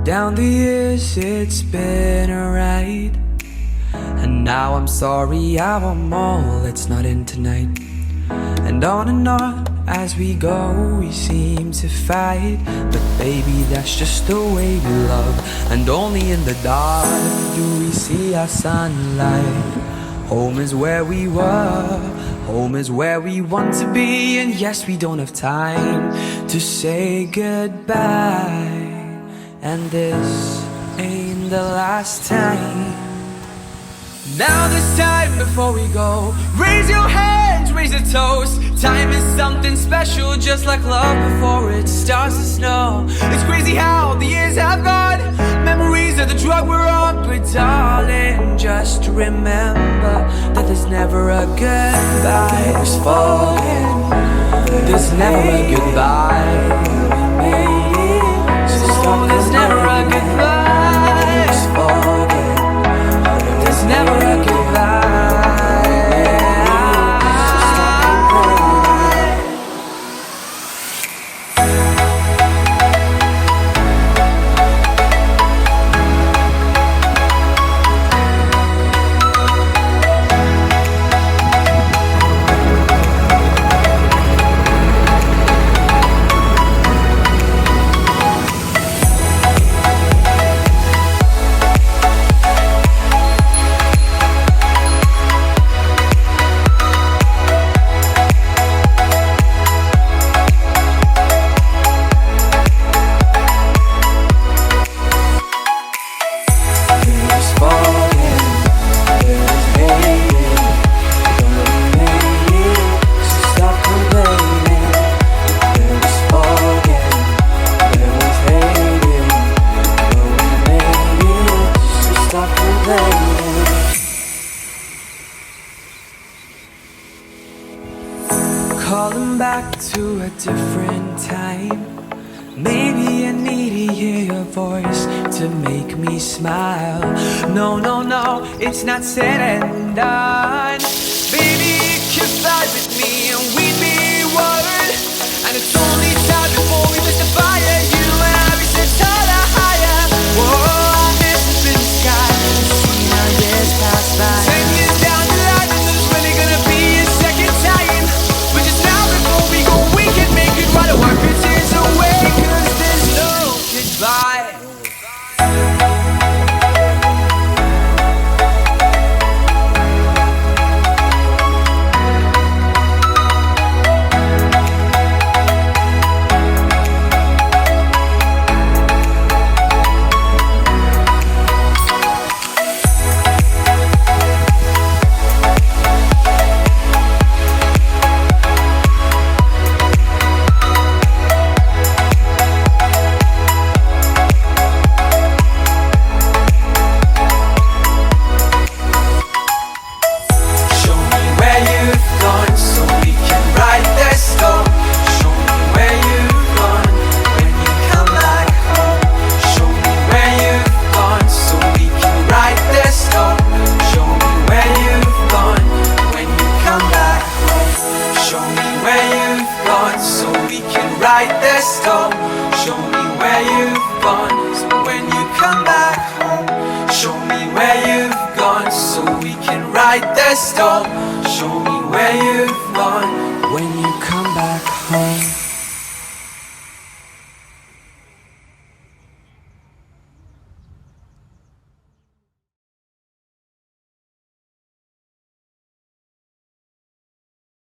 Down the years it's been a ride, and now I'm sorry I want more, let's not end tonight. And on as we go we seem to fight, but baby that's just the way we love. And only in the dark do we see our sunlight. Home is where we were, home is where we want to be. And yes, we don't have time to say goodbye, and this ain't the last time. Now this time before we go, raise your hands, raise a toast. Time is something special, just like love before it starts to snow. It's crazy how the years have gone, memories of the drug we're on. But darling, just remember that there's never a goodbye. Just forget, there's never a goodbye. So there's never a goodbye. Just forget, there's never a goodbye. Calling back to a different time. Maybe I need to hear your voice to make me smile. No, no, no, it's not said and done. Baby, you can fly with me and we'd be one. And it's only time before we miss the fire. You and I reach the taller, higher. Whoa, I miss up in the sky and see my years pass by. 10 years down the line and there's really gonna be a second time. But just now before we go, we can make it right. Wipe your tears away, 'cause there's no goodbye. So we can write this stone. Show me where you've gone, so when you come back home. Show me where you've gone, so we can write this stone. Show me where you've gone when you come back home.